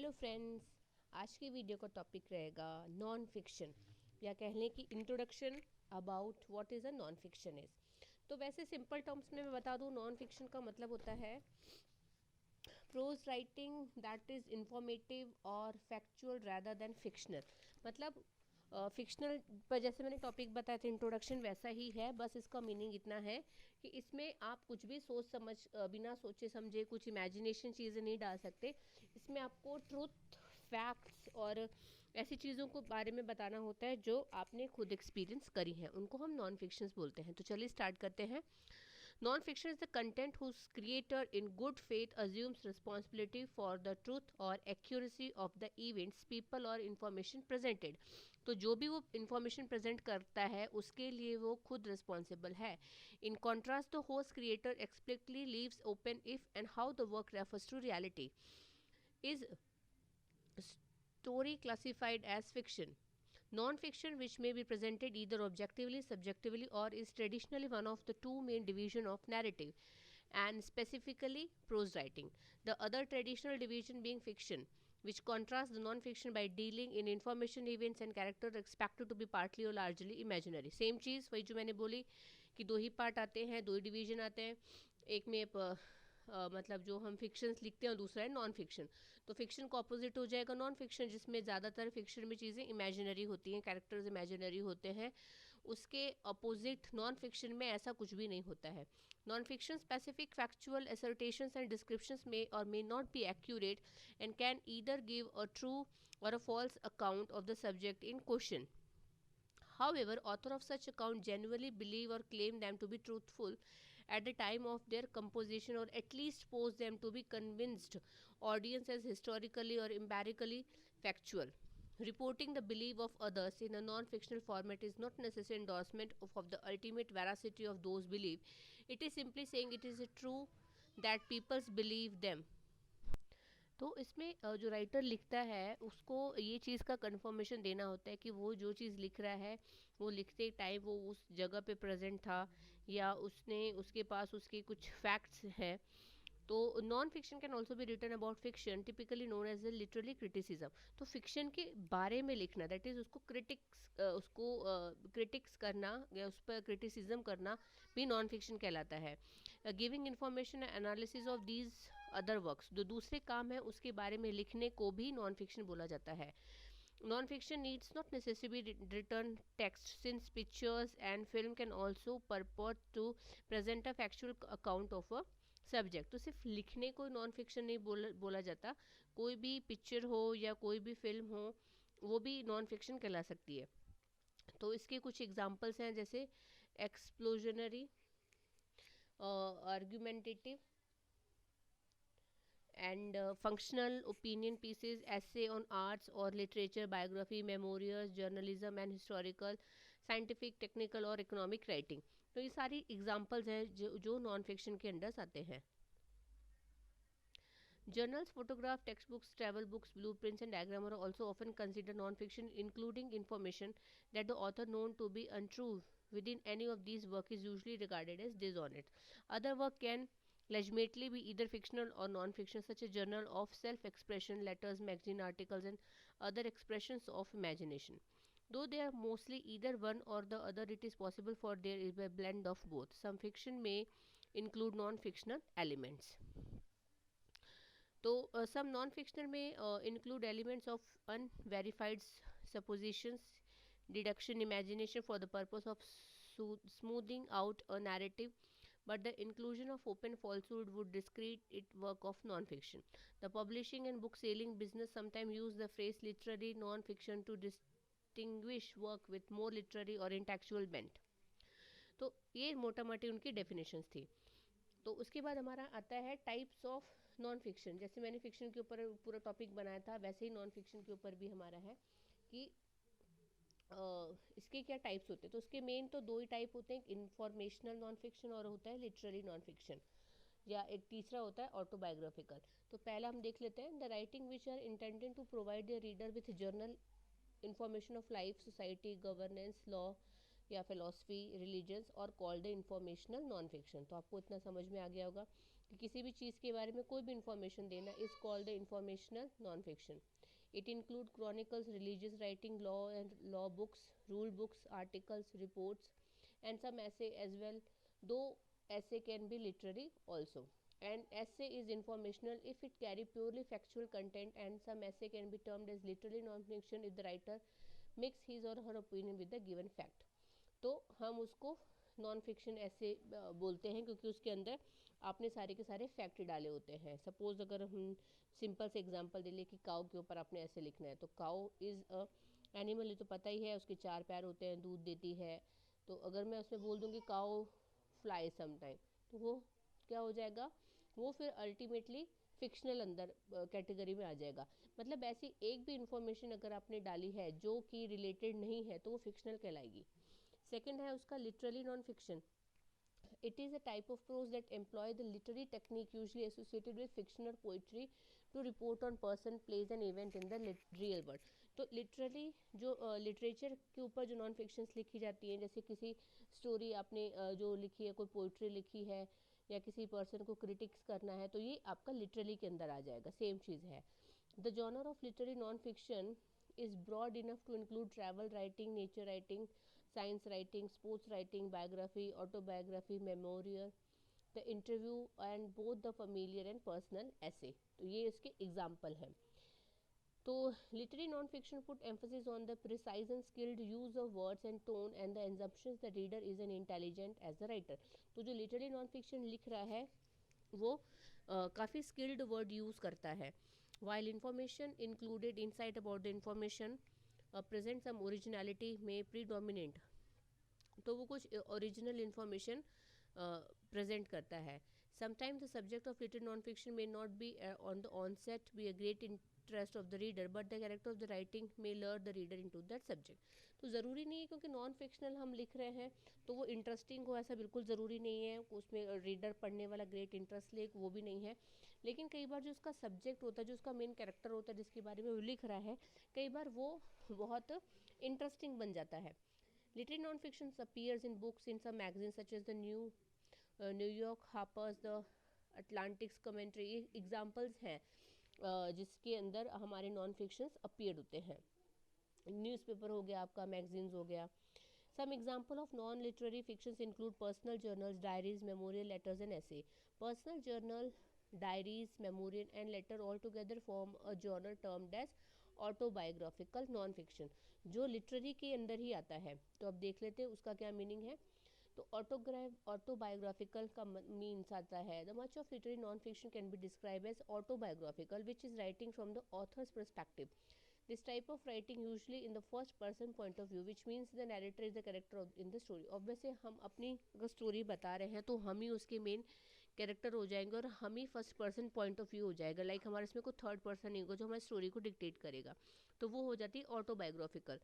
Hello friends, आज की video का टॉपिक रहेगा नॉन फिक्शन, या कह लें कि introduction about what is a non fiction is. तो वैसे सिंपल टर्म्स में मैं बता दूं, नॉन फिक्शन का मतलब होता है pros writing that is informative और फैक्चुअल रैदर देन फिक्शनल। मतलब फिक्शनल पर जैसे मैंने टॉपिक बताया था इंट्रोडक्शन, वैसा ही है, बस इसका मीनिंग इतना है कि इसमें आप कुछ भी सोच समझ बिना सोचे समझे कुछ इमेजिनेशन चीज़ें नहीं डाल सकते। इसमें आपको ट्रुथ, फैक्ट्स और ऐसी चीज़ों को बारे में बताना होता है जो आपने खुद एक्सपीरियंस करी हैं, उनको हम नॉन फिक्शंस बोलते हैं। तो चलिए स्टार्ट करते हैं। Non-fiction is the content whose creator in good faith assumes responsibility for the truth or accuracy of the events, people or information presented. तो जो भी वो information present करता है उसके लिए वो खुद responsible है. In contrast, the host creator explicitly leaves open if and how the work refers to reality. Is story classified as fiction? Non-fiction, which may be presented either objectively, subjectively, or is traditionally one of the two main divisions of narrative, and specifically prose writing. The other traditional division being fiction, which contrasts the non-fiction by dealing in information, events and characters expected to be partly or largely imaginary. Same चीज़ वही जो मैंने बोली कि दो ही part आते हैं, दो ही डिवीजन आते हैं। एक में मतलब जो हम फिक्शंस लिखते हैं और दूसरा है नॉन फिक्शन। तो फिक्शन का ऑपोजिट हो जाएगा नॉन फिक्शन, जिसमें ज़्यादातर फिक्शन में चीज़ें इमेजिनरी होती हैं, कैरेक्टर्स इमेजिनरी होते हैं। उसके अपोजिट नॉन फिक्शन में ऐसा कुछ भी नहीं होता है। Non fiction specific factual assertions and descriptions में और may not be accurate and can either give a true or a false account of the subject in question. However, author of such account genuinely believe or claim them to be truthful at the time of their composition, or at least pose them to be convinced audience as historically or empirically factual. Reporting the belief of others in a non-fictional format is not necessary endorsement of the ultimate veracity of those beliefs. It is simply saying it is true that people believe them. तो इसमें जो writer लिखता है उसको ये चीज़ का confirmation देना होता है कि वो जो चीज़ लिख रहा है वो लिखते टाइम वो उस जगह पे प्रेजेंट था, या उसने उसके पास उसके कुछ फैक्ट्स हैं। तो non fiction can also be written about fiction, typically known as a literary criticism. तो फिक्शन के बारे में लिखना, दैट इज़ उसको क्रिटिक्स करना या उस पर क्रिटिसिज्म करना भी नॉन फिक्शन कहलाता है। Giving information analysis of these other works, जो दूसरे काम है उसके बारे में लिखने को भी नॉन फिक्शन बोला जाता है। Non-fiction needs not necessarily written text, since pictures and film can also purport to present a factual account of a subject. तो सिर्फ लिखने को नॉन फिक्शन नहीं बोला जाता, कोई भी पिक्चर हो या कोई भी फिल्म हो वो भी नॉन फिक्शन कहला सकती है। तो इसके कुछ एग्जांपल्स हैं, जैसे एक्सप्लोजनरी, argumentative and functional opinion pieces, essay on arts or literature, biography, memoirs, journalism and historical, scientific, technical और economic writing. तो ये सारी एग्जांपल्स हैं जो नॉन फिक्शन के अंडर आते हैं। Journals, photograph, textbooks, travel books, blueprints, and diagram are also often considered non-fiction, including information that the author known to be untrue within any of these work is usually regarded as dishonest. Other work can legitimately be either fictional or non-fiction, such as journal of self-expression, letters, magazine articles, and other expressions of imagination. Though they are mostly either one or the other, it is possible for there is a blend of both. Some fiction may include non-fictional elements. तो some non-fictional may include elements of unverified suppositions, deduction, imagination for the purpose of smoothing out a narrative, but the inclusion of open falsehood would discredit it work of non-fiction. The publishing and book selling business sometimes use the phrase literary non-fiction to distinguish work with more literary or intellectual bent. तो ये मोटा मोटी उनकी definitions थी। तो उसके बाद हमारा आता है टाइप्स ऑफ नॉन फिक्शन। जैसे मैंने फिक्शन के ऊपर पूरा टॉपिक बनाया था, वैसे ही नॉन फिक्शन के ऊपर भी हमारा है कि इसके क्या टाइप्स होते हैं। तो उसके मेन तो दो ही टाइप होते हैं, इंफॉर्मेशनल नॉन फिक्शन और होता है लिटरेरी नॉन फिक्शन, या एक तीसरा होता है ऑटोबायोग्राफिकल। तो पहला हम देख लेते हैं, the writing which are intended to provide the reader with general information of life, society, governance, law या फिलोसफी, रिलीजन्स और called the informational non fiction. तो आपको इतना समझ में आ गया होगा कि किसी भी चीज़ के बारे में कोई भी इंफॉर्मेशन देना is called the informational non fiction. It include chronicles, religious writing, law and law books, rule books, articles, reports, and some essay as well. Though essay can be literary also. And essay is informational if it carry purely factual content, and some essay can be termed as literary non-fiction if the writer mix his or her opinion with the given fact. तो हम उसको non fiction ऐसे बोलते हैं क्योंकि उसके अंदर आपने सारे के सारे फैक्ट डाले होते हैं. सपोज अगर हम सिंपल से एग्जांपल दे लें कि काऊ के ऊपर आपने ऐसे लिखना है, तो काऊ इज़ अ एनिमल, ये तो पता ही है, उसके 4 पैर होते हैं, दूध देती है. तो अगर मैं उसमें बोल दूँगी काऊ फ्लाई समटाइम, तो वो क्या हो जाएगा, वो फिर अल्टीमेटली फिक्शनल अंदर कैटेगरी में आ जाएगा. मतलब ऐसी एक भी इंफॉर्मेशन अगर आपने डाली है जो कि रिलेटेड नहीं है तो वो फिक्शनल कहलाएगी. सेकेंड है उसका literally non fiction. It is a type of prose that employ the literary technique usually associated with fiction or poetry to report on person, place and event in the real world. तो literally जो literature के ऊपर जो non fictions लिखी जाती हैं, जैसे किसी स्टोरी आपने जो लिखी है, कोई पोइट्री लिखी है या किसी पर्सन को क्रिटिक्स करना है, तो ये आपका लिटरली के अंदर आ जाएगा. सेम चीज़ है. The genre of literary non fiction is broad enough to include travel writing, nature writing, science writing, sports writing, biography, autobiography, memorial, the interview and both the familiar and personal essay. तो ये इसके example हैं. तो literary non-fiction put emphasis on the precise and skilled use of words and tone and the assumptions the reader is an intelligent as the writer. तो जो literary non-fiction लिख रहा है वो काफ़ी स्किल्ड वर्ड यूज़ करता है. while information included insight about the information present some originality may predominate. तो वो कुछ ओरिजिनल इंफॉर्मेशन प्रेजेंट करता है. Sometimes the subject of literary non fiction may not be on the onset be a great interest of the reader but the character of the writing may lure the reader into that subject. तो ज़रूरी नहीं है क्योंकि non fictional हम लिख रहे हैं तो वो इंटरेस्टिंग हो, ऐसा बिल्कुल ज़रूरी नहीं है. उसमें रीडर पढ़ने वाला ग्रेट इंटरेस्ट ले, वो भी नहीं है. लेकिन कई बार जो उसका सब्जेक्ट होता है, जो उसका मेन कैरेक्टर होता है जिसके बारे में वो लिख रहा है, कई बार वो बहुत इंटरेस्टिंग बन जाता है. Literary non-fiction appears in books in some magazines such as the New York, Harper's, the Atlantic's Commentary. ये examples हैं जिसके अंदर हमारे non-fictions appear होते हैं. न्यूज़पेपर हो गया आपका, मैगजीन्स हो गया. Some example of non-literary fictions include personal journals, diaries, memorial, letters and essay. Personal journal, diaries, memorial and letter all together form a journal termed as autobiographical non fiction, जो literary के अंदर ही आता है. तो अब देख लेते हैं उसका क्या मीनिंग है. तो ऑटोबायोग्राफिकल का मीन्स आता है the much of literary non fiction can be describe as autobiographical which is writing from the authors perspective. This type of writing usually in the first person point of view which means the narrator is the character in the story. अब वैसे हम अपनी अगर story बता रहे हैं तो हम ही उसके मेन कैरेक्टर हो जाएंगे और हम ही first person point of view हो जाएगा. लाइक हमारे इसमें कोई थर्ड पर्सन नहीं होगा जो हमारी स्टोरी को डिक्टेट करेगा. तो वो हो जाती है autobiographical.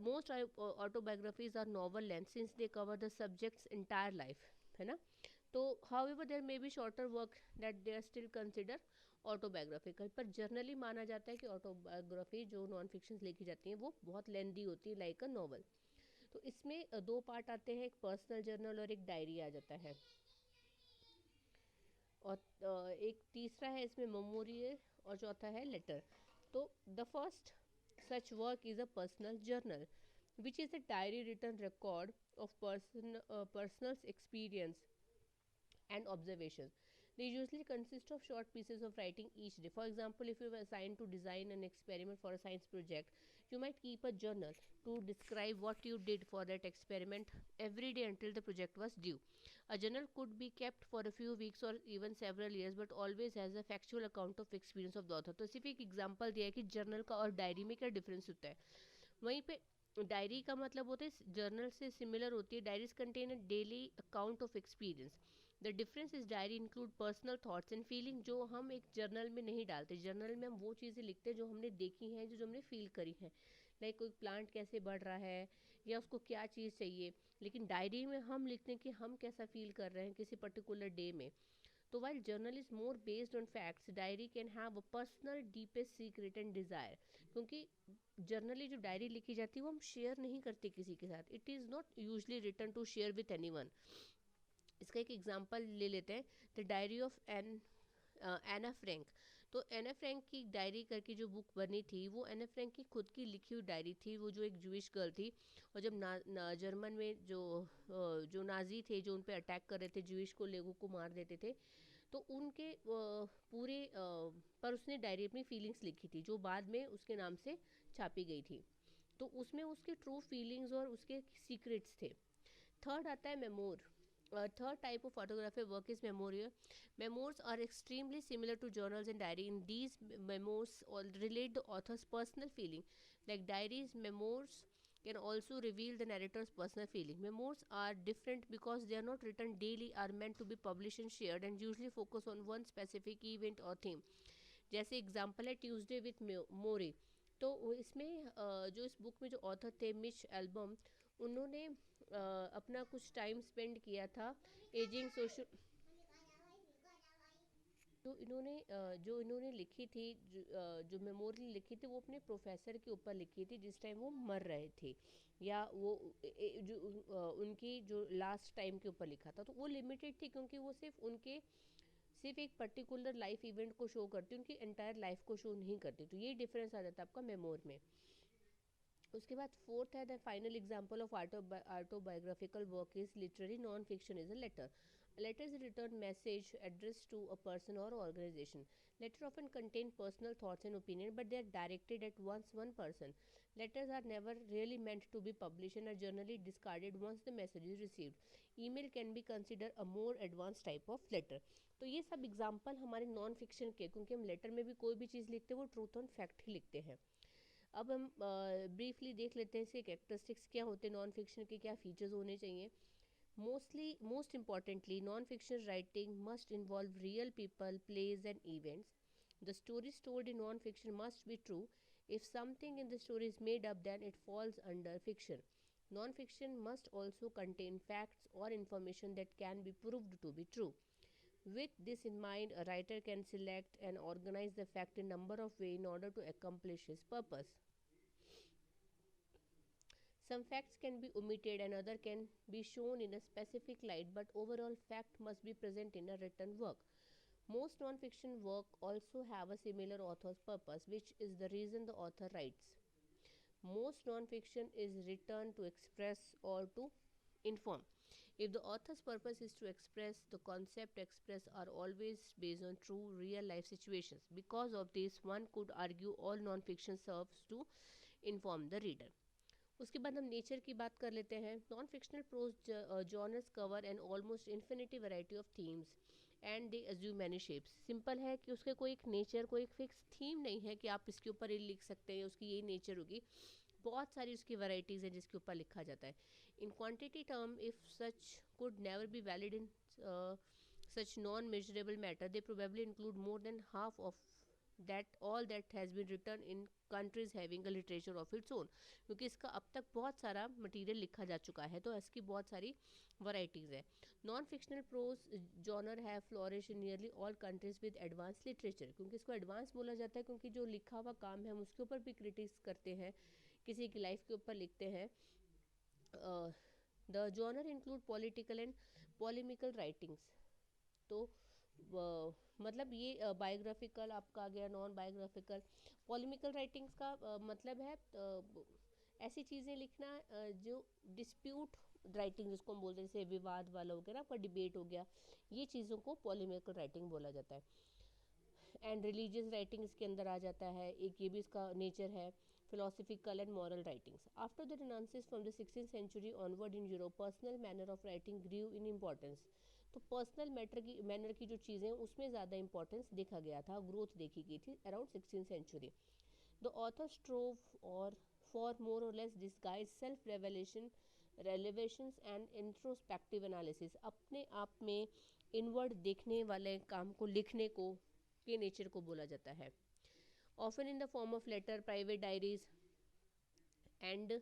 Most autobiographies are novel length since they cover the subjects entire life, है ना. तो however there may be shorter work that they are still consider autobiographical. पर जर्नली माना जाता है कि ऑटोबायोग्राफी जो नॉन फिक्शन लिखी जाती हैं वो बहुत लेंदी होती है लाइक अ नॉवल. तो इसमें दो पार्ट आते हैं, एक पर्सनल जर्नल और एक डायरी आ जाता है. और एक तीसरा है इसमें मेमोरियल और चौथा है लेटर. तो the first such work is a personal journal which is a diary written record of personal experience and observations. They usually consist of short pieces of writing each day. For example, if you were assigned to design an experiment for a science project, you might keep a journal to describe what you did for that experiment every day until the project was due. A journal could be kept for a few weeks or even several years, but always has a factual account of experience of the author. तो सिर्फ एक example दिया है कि journal का और diary में क्या डिफरेंस होता है. वहीं पे डायरी का मतलब होता है जर्नल से सिमिलर होती है. Diaries contain a daily account of experience. The difference is diary include personal thoughts and feeling जो हम एक जर्नल में नहीं डालते. जर्नल में हम वो चीज़ें लिखते हैं जो हमने देखी हैं, जो हमने फील करी हैं. लाइक कोई प्लांट कैसे बढ़ रहा है या उसको क्या चीज़ चाहिए. लेकिन डायरी में हम लिखते हैं कि हम कैसा फील कर रहे हैं किसी पर्टिकुलर डे में. तो while journal is more based on facts, diary can have a personal deepest secret and desire. क्योंकि जर्नली जो डायरी लिखी जाती है वो हम शेयर नहीं करते किसी के साथ. It is not usually written to share with anyone. इसका एक एग्जांपल ले लेते हैं, the diary of Anna Frank. तो एना फ्रैंक की डायरी करके जो बुक बनी थी वो एना फ्रैंक की खुद की लिखी हुई डायरी थी। वो जो एक जूइश गर्ल थी, और जब जर्मन में जो नाजी थे जो उन पे अटैक कर रहे थे, जूइश को, लोगों को मार देते थे, तो उनके पूरे पर उसने डायरी अपनी फीलिंग्स लिखी थी जो बाद में उसके नाम से छापी गई थी। तो उसमें उसके ट्रू फीलिंग्स और उसके सीक्रेट्स थे। थर्ड आता है memoir. Third type of photographic work is memorial. Memoirs are extremely similar to journals and diary. In these memoirs all relate the author's personal feeling. Like diaries, memoirs can also reveal the narrator's personal feeling. Memoirs are different because they are not written daily, are meant to be published and shared, and usually focus on one specific event or theme. जैसे example है Tuesday with मोरे। तो इसमें जो इस book में जो author थे Mitch album, उन्होंने अपना कुछ टाइम स्पेंड किया था एजिंग सोशल। तो इन्होंने जो इन्होंने लिखी थी, जो मेमोरी लिखी थी वो अपने प्रोफेसर के ऊपर लिखी थी जिस टाइम वो मर रहे थे, या वो जो उनकी जो लास्ट टाइम के ऊपर लिखा था। तो वो लिमिटेड थी क्योंकि वो सिर्फ एक पर्टिकुलर लाइफ इवेंट को शो करती, उनकी एंटायर लाइफ को शो नहीं करती। तो ये डिफरेंस आ जाता है आपका मेमोर में। उसके बाद फोर्थ है the final example of autobiographical work is literary non fiction is a letter. A letter is a written message addressed to a person or organization. Letters often contain personal thoughts and opinions, but they are directed at one person. Letters are never really meant to be published and are generally discarded once the message is received. Email can be considered a more advanced type of letter. तो ये सब example हमारे non fiction के, क्योंकि हम letter में भी कोई भी चीज़ लिखते हैं वो ट्रूथ ऑन फैक्ट ही लिखते हैं। अब हम ब्रीफली देख लेते हैं इसके कैरेक्टरिस्टिक्स क्या होते हैं, नॉन फिक्शन के क्या फीचर्स होने चाहिए। Most importantly, non-fiction writing must involve real people, plays, and events. The stories told in non-fiction must be true. If something in the story is made up, then it falls under fiction. Non-fiction must also contain facts or information that can be proved to be true. With this in mind, a writer can select and organize the fact in a number of ways in order to accomplish his purpose. Some facts can be omitted and other can be shown in a specific light, but overall fact must be present in a written work. Most non-fiction work also have a similar author's purpose, which is the reason the author writes. Most non-fiction is written to express or to inform. If the author's purpose is to express, the concept expressed are always based on true real life situations. Because of this, one could argue all non-fiction serves to inform the reader. उसके बाद हम nature की बात कर लेते हैं। Non fictional prose genres cover an almost infinity variety of themes and they assume many shapes. Simple है कि उसके कोई एक नेचर, कोई एक फिक्स थीम नहीं है कि आप इसके ऊपर ये लिख सकते हैं, उसकी यही नेचर होगी। बहुत सारी उसकी वैरायटीज़ हैं जिसके ऊपर लिखा जाता है। इन quantity term if such could never be valid in such non-measurable matter, they probably include more than half of that all that has been written in countries having a literature of its own. क्योंकि इसका अब तक बहुत सारा material लिखा जा चुका है, तो इसकी बहुत सारी वैरायटीज़ है। नॉन फिक्शनल प्रोज जॉनर है flourish in nearly all countries with advance literature. क्योंकि इसको एडवांस बोला जाता है क्योंकि जो लिखा हुआ काम है हम उसके ऊपर भी क्रिटिक्स करते हैं, किसी की लाइफ के ऊपर लिखते हैं। The genre include political and पॉलिमिकल writings. तो मतलब ये बायोग्राफिकल आपका आ गया, नॉन बायोग्राफिकल। पॉलिमिकल राइटिंग्स का मतलब है ऐसी चीज़ें लिखना जो डिस्प्यूट राइटिंग जिसको हम बोलते हैं, जैसे विवाद वाला हो गया ना, आपका डिबेट हो गया, ये चीज़ों को पॉलिमिकल राइटिंग बोला जाता है। एंड रिलीजियस राइटिंग इसके अंदर आ जाता है, एक ये भी इसका नेचर है। philosophical and moral writings. After the Renaissance from the 16th century onward in Europe, personal manner of writing grew in importance. तो पर्सनल मैनर की जो चीज़ें उसमें ज़्यादा इंपॉर्टेंस देखा गया था, ग्रोथ देखी गई थी around 16th century. The author strove और for more or less disguise self revelations and introspective analysis. अपने आप में इनवर्ड देखने वाले काम को लिखने को के नेचर को बोला जाता है। Often in the form of letter, private diaries and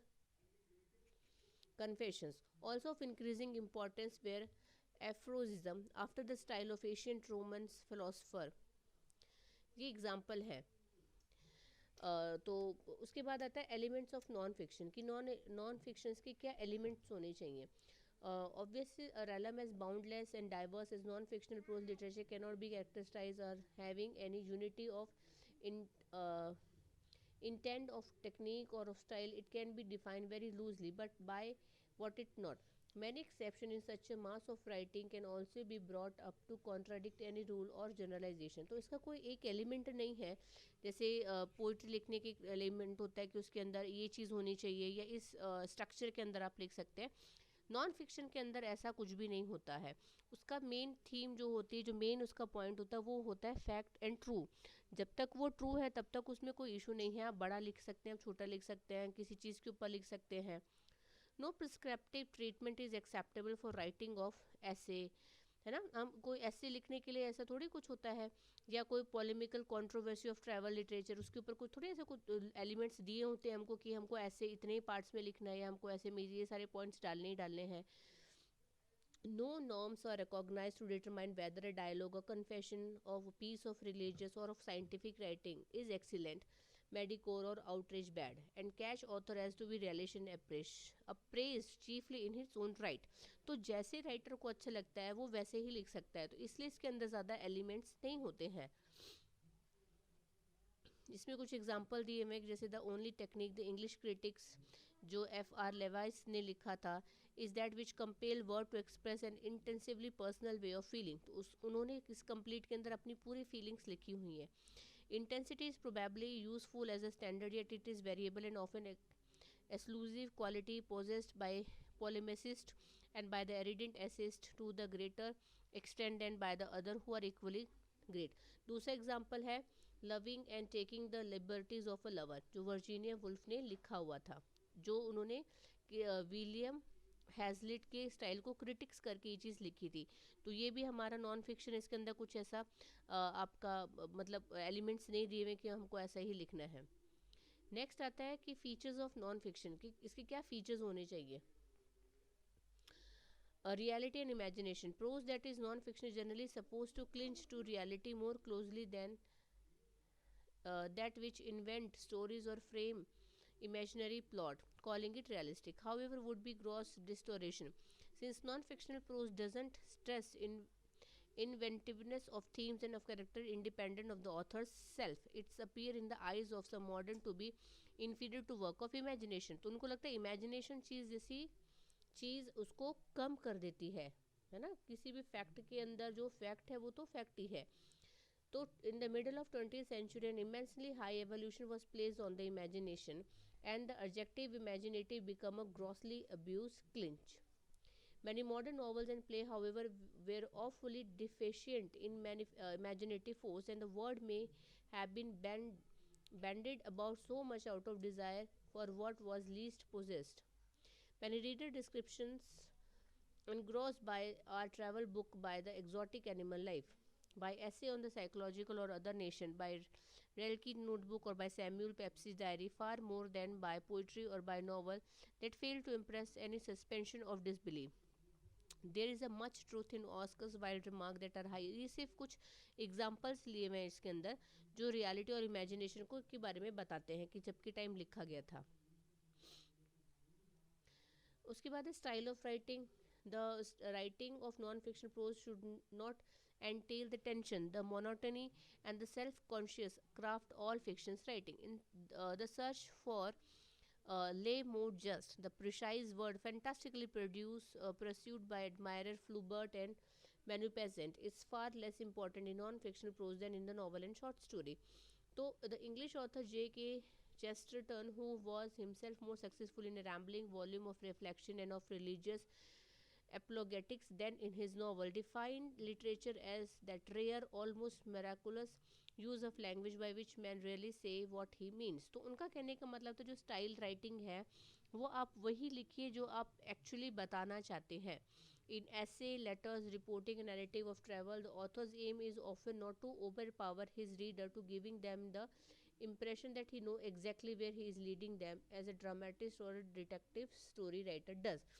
confessions. Also of increasing importance were aphorism after the style of ancient Roman philosopher. ये एग्जाम्पल है। तो उसके बाद आता है एलिमेंट्स ऑफ नॉन फिक्शन कि नॉन फिक्शंस के क्या एलिमेंट्स होने चाहिए। Obviously, a realm as boundless and diverse as non-fictional prose literature cannot be characterized as having any unity of in, uh, intent, of technique, or of style. It can be defined very loosely, but by what it not. Many exceptions in such a mass of writing can also be brought up to contradict any rule or generalization. तो इसका कोई एक element नहीं है, जैसे poetry लिखने के element होता है कि उसके अंदर ये चीज़ होनी चाहिए या इस स्ट्रक्चर के अंदर आप लिख सकते हैं। नॉन फिक्शन के अंदर ऐसा कुछ भी नहीं होता है। उसका मेन थीम जो होती है, जो मेन उसका पॉइंट होता है, वो होता है फैक्ट एंड ट्रू। जब तक वो ट्रू है तब तक उसमें कोई इशू नहीं है। आप बड़ा लिख सकते हैं, आप छोटा लिख सकते हैं, किसी चीज़ के ऊपर लिख सकते हैं। No prescriptive treatment is acceptable for writing of ऐसे, है ना। हम कोई ऐसे लिखने के लिए ऐसा थोड़ी कुछ होता है, या कोई पॉलिमिकल कंट्रोवर्सी ऑफ ट्रैवल लिटरेचर, उसके ऊपर कोई थोड़ी ऐसे कुछ एलिमेंट्स दिए होते हैं हमको कि हमको ऐसे इतने ही पार्ट्स में लिखना है, या हमको ऐसे में ये सारे पॉइंट्स डालने ही डालने हैं। No norms are recognized to determine whether a dialogue, a confession of a piece of religious or of scientific writing is excellent, mediocre, or outrage bad, and catch author has to be relished and appraised chiefly in his own right. तो जैसे writer को अच्छा लगता है वो वैसे ही लिख सकता है, तो इसलिए इसके अंदर ज़्यादा एलिमेंट्स नहीं होते हैं। इसमें कुछ एग्जांपल दिए हुए, जैसे the only technique the English critics जो F.R. लेवाइस ने लिखा था, is that which compel word to express an intensively personal way of feeling. तो उस उन्होंने इस कंप्लीट के अंदर अपनी पूरी फीलिंग्स लिखी हुई है। Intensity is probably useful as a standard, yet it is variable and often exclusive quality possessed by polemicist and by the erudite essayist to the greater extent than by the other who are equally great. दूसरा example है loving and taking the liberties of a lover, जो Virginia Woolf ने लिखा हुआ था, जो उन्होंने William Hazlitt के स्टाइल को क्रिटिक्स करके ये चीज़ लिखी थी। तो ये भी हमारा नॉन फिक्शन, इसके अंदर कुछ ऐसा आपका मतलब एलिमेंट्स नहीं दिए हुए कि हमको ऐसा ही लिखना है। नेक्स्ट आता है कि फीचर्स ऑफ नॉन फिक्शन, कि इसके क्या फीचर्स होने चाहिए। Reality and imagination, prose that is non fiction generally suppose to clinch to reality more closely than that which invent stories or frame imaginary plot, calling it realistic, however, would be gross distortion. Since non-fictional prose doesn't stress inventiveness of themes and of character independent of the author's self, it's appear in the eyes of some modern to be inferior to work of imagination. तो उनको लगता है imagination चीज़ जैसी चीज़ उसको कम कर देती है ना। किसी भी फैक्ट के अंदर जो फैक्ट है वो तो फैक्ट ही है। So, in the middle of 20th century, an immensely high evaluation was placed on the imagination, and the adjective imaginative became a grossly abused clinch. Many modern novels and play, however, were awfully deficient in imaginative force, and the word may have been bandied about so much out of desire for what was least possessed. Many reader descriptions engrossed by our travel book by the exotic animal life, by essay on the psychological or other nation, by Rilke notebook or by Samuel Pepys's diary, far more than by poetry or by novel that fail to impress any suspension of disbelief. There is a much truth in Oscar's Wilde remark that are high. ये सिर्फ कुछ examples लिए हुए हैं इसके अंदर, जो reality और इमेजिनेशन को के बारे में बताते हैं कि जब के टाइम लिखा गया था। उसके बाद है style of writing. The writing of non fiction prose should not entail the tension, the monotony, and the self-conscious craft all fictions writing. In the search for lay more just, the precise word fantastically pursued by admirer Flaubert and Manu Peasant is far less important in non-fictional prose than in the novel and short story. So, the English author J.K. Chesterton, who was himself more successful in a rambling volume of reflection and of religious apologetics than in his novel, defined literature as that rare, almost miraculous use of language by which man really say what he means. तो उनका कहने का मतलब तो जो style writing है वो आप वही लिखिए जो आप एक्चुअली बताना चाहते हैं। In essay, letters, reporting, and narrative of travel, the author's aim is often not to overpower his reader to giving them the impression that he know exactly where he is leading them as a dramatist or a detective story writer does.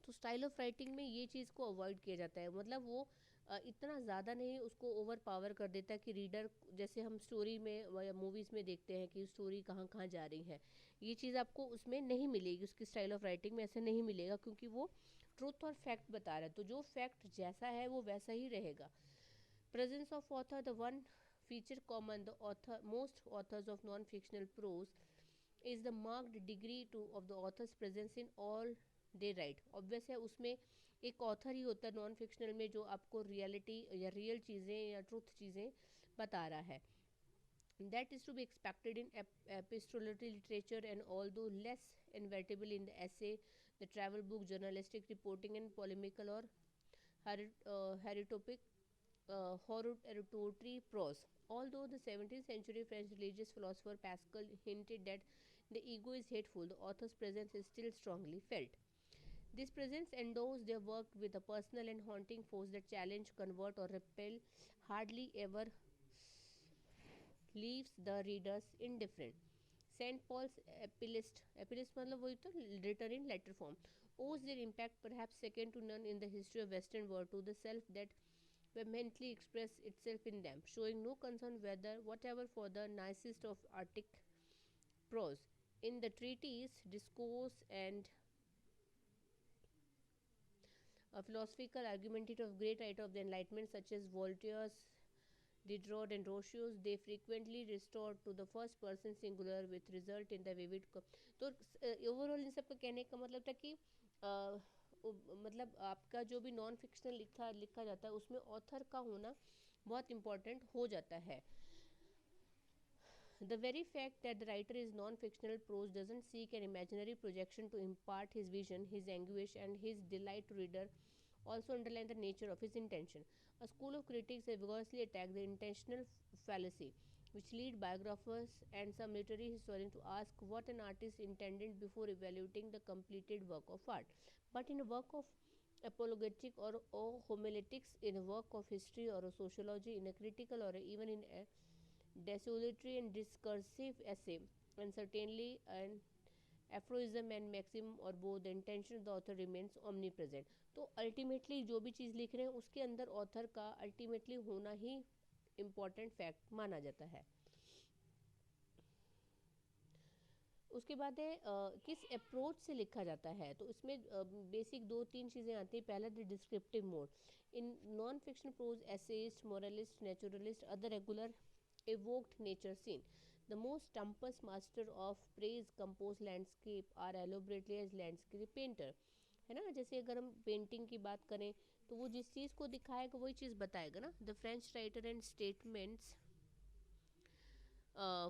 तो style of writing में ये चीज़ को avoid किया जाता है, मतलब वो इतना ज़्यादा नहीं उसको ओवर पावर कर देता कि रीडर, जैसे हम स्टोरी में या मूवीज़ में देखते हैं कि स्टोरी कहाँ कहाँ जा रही है, ये चीज़ आपको उसमें नहीं मिलेगी, उसकी स्टाइल ऑफ राइटिंग में ऐसे नहीं मिलेगा, क्योंकि वो ट्रुथ और फैक्ट बता रहा है, तो जो फैक्ट जैसा है वो वैसा ही रहेगा. Presence of author, the one feature common the author most authors of non-fictional prose is the marked degree to of the author's presence in all they write. Obvious है उसमें एक ऑथर ही होता है नॉन फिक्शनल में जो आपको reality या real चीज़ें या ट्रुथ चीज़ें बता रहा है. That is to be expected in epistolary literature, and although less inevitable in the essay, the travel book, journalistic reporting, and polemical or heterotopic hortatory prose. Although the 17th century French religious philosopher Pascal hinted that the ego is hateful, the author's presence is still strongly felt. This presence endows their work with a personal and haunting force that challenge, convert, or repel, hardly ever leaves the readers indifferent. St. Paul's epilist मतलब वही तो written in letter form, owes their impact perhaps second to none in the history of Western world to the self that vehemently express itself in them, showing no concern whether whatever for the nicest of arctic prose. In the treatise, discourse, and a philosophical argumentative of great writers of the Enlightenment such as Voltaire, Diderot, and Rousseau, they frequently restored to the first person singular with result in the vivid. तो overall इन सब का कहने का मतलब था कि मतलब आपका जो भी नॉन फिक्शनल लिखा जाता है उसमें ऑथर का होना बहुत इम्पोर्टेंट हो जाता है. The very fact that the writer is non-fictional prose doesn't seek an imaginary projection to impart his vision, his anguish, and his delight to reader also underline the nature of his intention. A school of critics have vigorously attacked the intentional fallacy, which lead biographers and some literary historians to ask what an artist intended before evaluating the completed work of art. But in a work of apologetic or homiletics, in a work of history or a sociology, in a critical or even in a desultory and discursive essay, and certainly an aphorism and maxim or both, the intention of the author remains omnipresent. तो ultimately जो भी चीज़ लिख रहे हैं उसके अंदर author का ultimately होना ही इम्पॉर्टेंट फैक्ट माना जाता है. उसके बाद है किस अप्रोच से लिखा जाता है, तो इसमें बेसिक 2-3 चीज़ें आती हैं. पहला the descriptive mode. In non fiction prose essayist, moralist, naturalist, other regular evoked nature scene. The most compass master of praise composed landscape are elaborately as landscape painter. है ना, जैसे अगर हम पेंटिंग की बात करें तो वो जिस चीज़ को दिखाएगा वही चीज़ बताएगा ना. The French writer and statements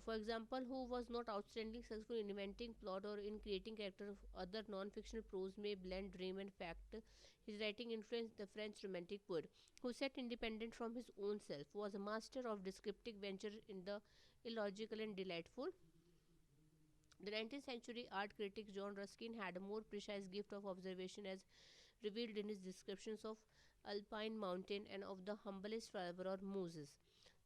for example, who was not outstandingly successful in inventing plot or in creating character of other non-fictional prose may blend dream and fact. His writing influenced the French Romantic poet, who set independent from his own self, was a master of descriptive venture in the illogical and delightful. The 19th century art critic John Ruskin had a more precise gift of observation as revealed in his descriptions of alpine mountain and of the humblest flower or moses.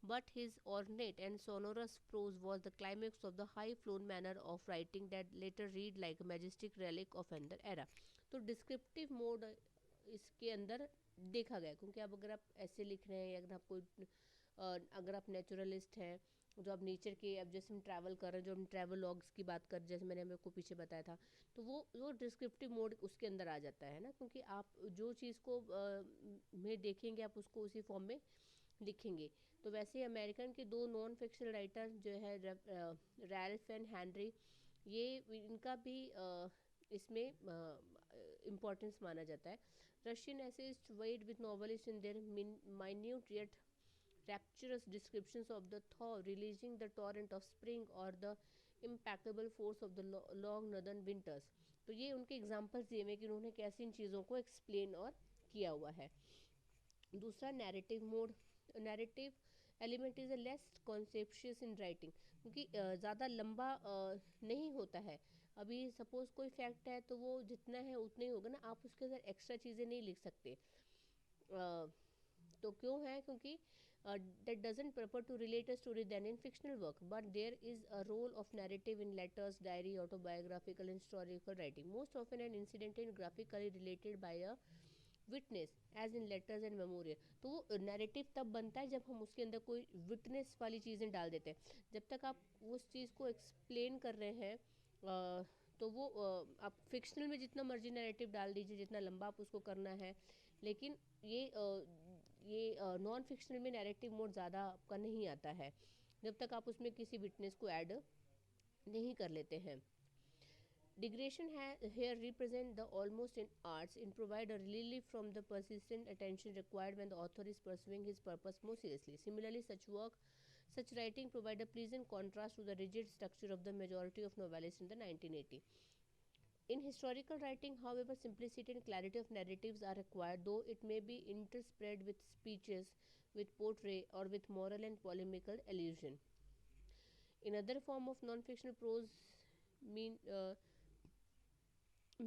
But his ornate and sonorous prose was the climax of the high-flown manner of writing that later read like a majestic relic of another era. तो descriptive mode इसके अंदर देखा गया, क्योंकि अब अगर आप ऐसे लिख रहे हैं या अगर आप नेचुरलिस्ट हैं, जो आप नेचर के, अब जैसे हम ट्रैवल कर रहे हैं, जो हम ट्रैवल लॉग्स की बात कर, जैसे मैंने आपको पीछे बताया था, तो वो डिस्क्रिप्टिव मोड उसके अंदर आ जाता है ना, क्योंकि आप जो चीज़ को में देखेंगे आप उसको उसी फॉर्म में लिखेंगे. तो वैसे अमेरिकन के 2 नॉन फिक्शनल राइटर जो है रैल्फ एंड हेनरी, ये इनका भी इसमें इम्पोर्टेंस माना जाता है. Russian essayist wed with novelist in their minute yet rapturous descriptions of the thaw releasing the torrent of spring or the implacable force of the long northern winters. तो ये उनके एग्जाम्पल्स दिए हुए कि उन्होंने कैसे इन चीज़ों को एक्सप्लेन और किया हुआ है. दूसरा narrative mode. Narrative element is a less conspicuous in writing, क्योंकि ज़्यादा लंबा नहीं होता है. अभी सपोज कोई फैक्ट है तो वो जितना है उतना ही होगा ना, आप उसके अंदर एक्स्ट्रा चीज़ें नहीं लिख सकते. तो क्यों है, क्योंकि that doesn't purport to relate a story than in fictional work, but there is a role of narrative in letters, diary, autobiographical and historical writing, most often an incident and graphically related by a witness as in letters and memorial, तो वो narrative तब बनता है जब हम उसके अंदर कोई विटनेस वाली चीज़ें डाल देते हैं। जब तक आप उस चीज़ को एक्सप्लेन कर रहे हैं तो वो आप फिक्शनल में जितना मर्जी नैरेटिव डाल दीजिए, जितना लंबा आप उसको करना है, लेकिन ये नॉन फिक्शनल में नैरेटिव मोड ज़्यादा आपका नहीं आता है जब तक आप उसमें किसी विटनेस को ऐड नहीं कर लेते हैं। Digression here represent the almost in arts in provide a relief from the persistent attention required when the author is pursuing his purpose more seriously. Similarly, such writing provide a pleasant contrast to the rigid structure of the majority of novelists in the 1980. In historical writing, however, simplicity and clarity of narratives are required, though it may be interspread with speeches, with portrait, or with moral and polemical allusion. In other form of non-fictional prose, mean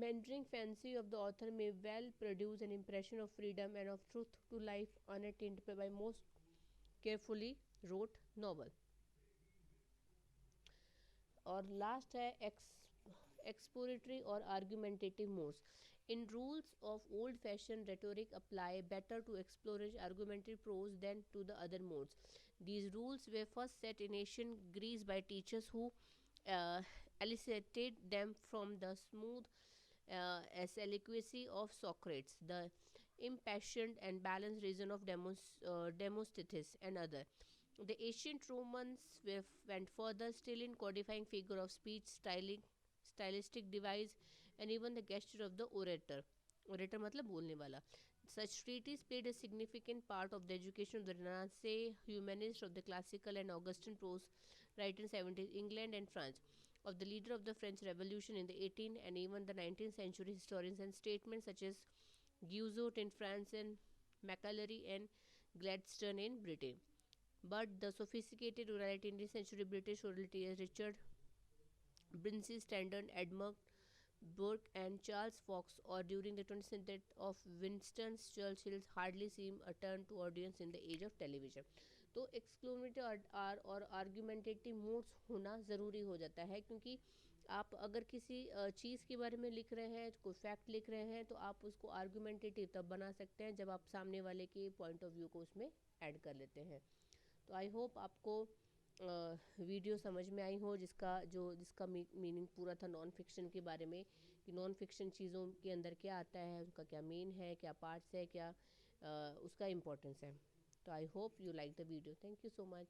meandering fancy of the author may well produce an impression of freedom and of truth to life unattained by most carefully wrote novel. और last है exploratory or argumentative modes. In rules of old-fashioned rhetoric apply better to exploratory argumentative prose than to the other modes. These rules were first set in ancient Greece by teachers who uh, elicited them from the smooth as eloquy of Socrates, the impassioned and balanced reason of Demosthenes, and other. The ancient Romans went further, still in codifying figure of speech, stylistic device, and even the gesture of the orator. Orator मतलब बोलने वाला. Such treatises played a significant part of the education of the Renaissance humanists of the classical and Augustan prose writer in 17th England and France, of the leader of the French Revolution in the 18th and even the 19th century historians and statesmen such as Guizot in France and Macaulay and Gladstone in Britain. But the sophisticated orality in the century British orality as Richard Brinsley Stannard, Edmund Burke, and Charles Fox, or during the 20th century of Winston Churchill, hardly seem a turn to audience in the age of television. तो exclamatory और argumentative modes होना ज़रूरी हो जाता है, क्योंकि आप अगर किसी चीज़ के बारे में लिख रहे हैं, कोई फैक्ट लिख रहे हैं, तो आप उसको आर्गुमेंटेटिव तब बना सकते हैं जब आप सामने वाले के पॉइंट ऑफ व्यू को उसमें ऐड कर लेते हैं। तो आई होप आपको वीडियो समझ में आई हो, जिसका मीनिंग पूरा था नॉन फिक्शन के बारे में, कि नॉन फिक्शन चीज़ों के अंदर क्या आता है, उनका क्या मेन है, क्या पार्ट्स है, क्या उसका इम्पोर्टेंस है। तो I hope you like the video. Thank you so much.